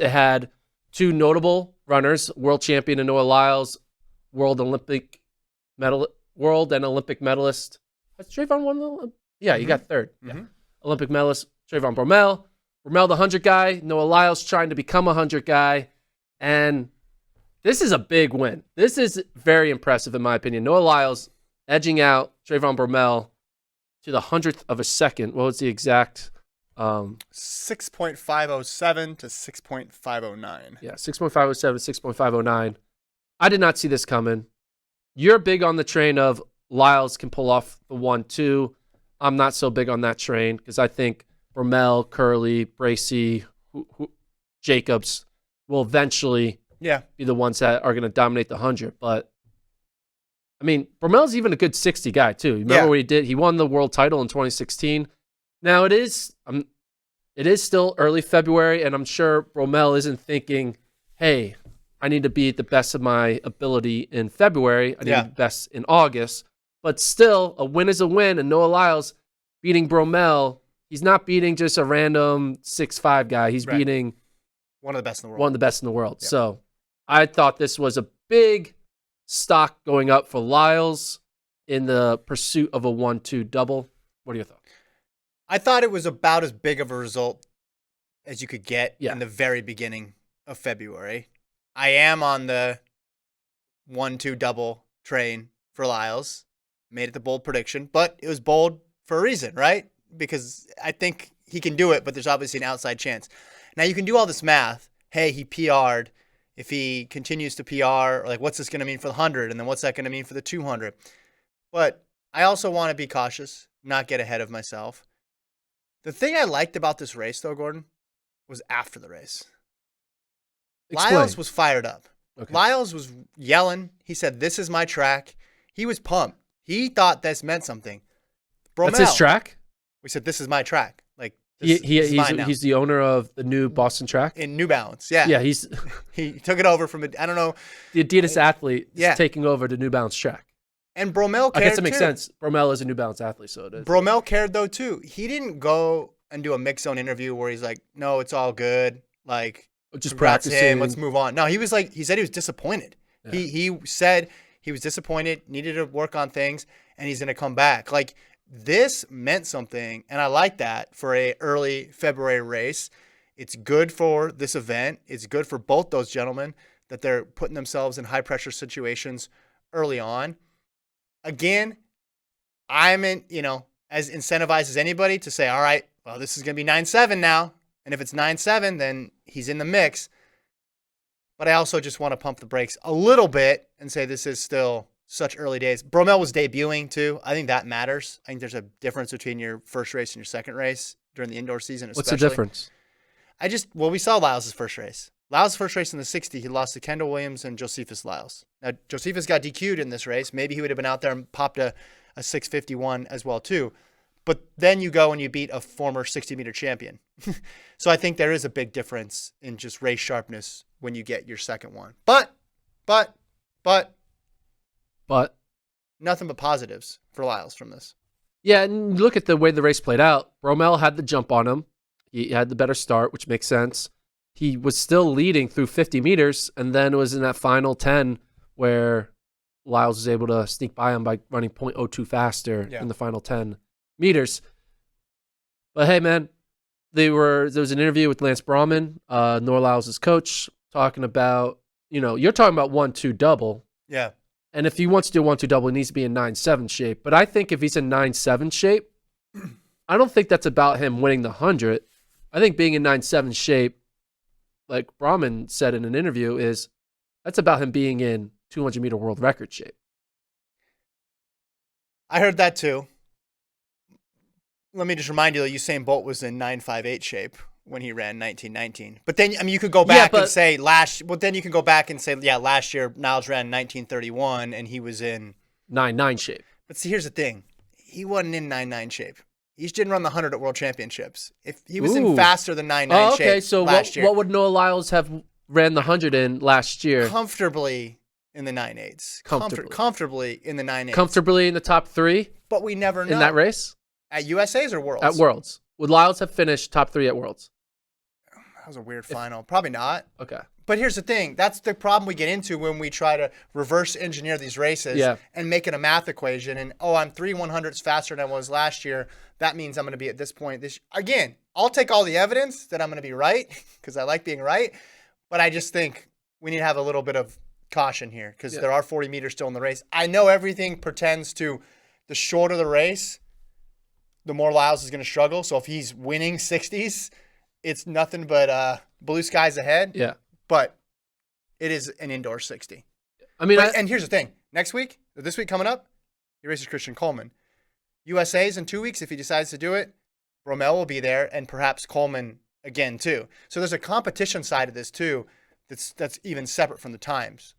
It had two notable runners, world champion Noah Lyles, world and Olympic medalist. Has Trayvon won the? Yeah, he got third. Mm-hmm. Yeah. Olympic medalist Trayvon Bromell. Bromell, the 100 guy. Noah Lyles trying to become a 100 guy. And this is a big win. This is very impressive, in my opinion. Noah Lyles edging out Trayvon Bromell to the 100th of a second. What was the exact? 6.507 to 6.509. Yeah, 6.507 to 6.509. I did not see this coming. You're big on the train of Lyles can pull off the 1-2. I'm not so big on that train because I think Bromell, Curley, Bracey, Jacobs will eventually be the ones that are going to dominate the 100. But, I mean, Bromell's even a good 60 guy, too. You remember what he did? He won the world title in 2016. Now, it is still early February, and I'm sure Bromell isn't thinking, hey, I need to be at the best of my ability in February. I need to be best in August. But still, a win is a win, and Noah Lyles beating Bromell, he's not beating just a random 6'5" guy. He's beating one of the best in the world. One of the best in the world. Yeah. So I thought this was a big stock going up for Lyles in the pursuit of a 1-2 double. What are your thoughts? I thought it was about as big of a result as you could get in the very beginning of February. I am on the 1-2 double train for Lyles. Made it the bold prediction, but it was bold for a reason, right? Because I think he can do it, but there's obviously an outside chance. Now you can do all this math. Hey, he PR'd. If he continues to PR, like what's this going to mean for the 100? And then what's that going to mean for the 200? But I also want to be cautious, not get ahead of myself. The thing I liked about this race, though, Gordon, was after the race. Explain. Lyles was fired up. Okay. Lyles was yelling. He said, "This is my track." He was pumped. He thought this meant something. Bromell, that's his track? We said, this is my track. Like he's the owner of the new Boston track? In New Balance, yeah. Yeah, he took it over from, I don't know. The Adidas athlete is taking over the New Balance track. And Bromell cared, I guess it makes sense. Bromell is a New Balance athlete, so it is. Bromell cared, though, too. He didn't go and do a mix zone interview where he's like, no, it's all good. Like, just practicing. Let's move on. No, he said he was disappointed. Yeah. He said he was disappointed, needed to work on things, and he's going to come back. Like, this meant something, and I like that for a early February race. It's good for this event. It's good for both those gentlemen that they're putting themselves in high-pressure situations early on. Again, I'm as incentivized as anybody to say, all right, well, this is going to be 9-7 now. And if it's 9-7, then he's in the mix. But I also just want to pump the brakes a little bit and say this is still such early days. Bromell was debuting too. I think that matters. I think there's a difference between your first race and your second race during the indoor season. What's the difference? We saw Lyles' first race. Lyles' first race in the 60, he lost to Kendall Williams and Josephus Lyles. Now, Josephus got DQ'd in this race. Maybe he would have been out there and popped a 651 as well too. But then you go and you beat a former 60-meter champion. So I think there is a big difference in just race sharpness when you get your second one. But nothing but positives for Lyles from this. Yeah, and look at the way the race played out. Bromell had the jump on him. He had the better start, which makes sense. He was still leading through 50 meters, and then it was in that final 10 where Lyles was able to sneak by him by running 0.02 faster in the final 10 meters. But hey, man, there was an interview with Lance Brauman, Noah Lyles' coach, talking about, you're talking about 1-2 double. Yeah. And if he wants to do a 1-2 double, he needs to be in 9-7 shape. But I think if he's in 9-7 shape, I don't think that's about him winning the 100. I think being in 9-7 shape, like Brauman said in an interview, that's about him being in 200-meter world record shape. I heard that too. Let me just remind you that Usain Bolt was in 9.58 shape when he ran 1919. But then, you could go back and say last year Niles ran 1931 and he was in 9.9 shape. But see, here's the thing. He wasn't in 9.9 shape. He just didn't run the 100 at World Championships. If he was in faster than 9.9 shape so last year. What would Noah Lyles have ran the 100 in last year? Comfortably in the 9.8s. Comfortably in the 9.8s. Comfortably in the top 3? But we never know. In that race? At USA's or Worlds? At Worlds. Would Lyles have finished top 3 at Worlds? was a weird final. Probably not. Okay. But here's the thing. That's the problem we get into when we try to reverse engineer these races and make it a math equation. And, I'm 3/100ths faster than I was last year. That means I'm going to be at this point. Again, I'll take all the evidence that I'm going to be right because I like being right. But I just think we need to have a little bit of caution here because there are 40 meters still in the race. I know everything pretends to the shorter the race, the more Lyles is going to struggle. So if he's winning 60s, it's nothing but blue skies ahead. Yeah. But it is an indoor 60. I mean, and here's the thing. This week coming up, he races Christian Coleman. USA's in 2 weeks if he decides to do it. Bromell will be there and perhaps Coleman again too. So there's a competition side of this too that's even separate from the times.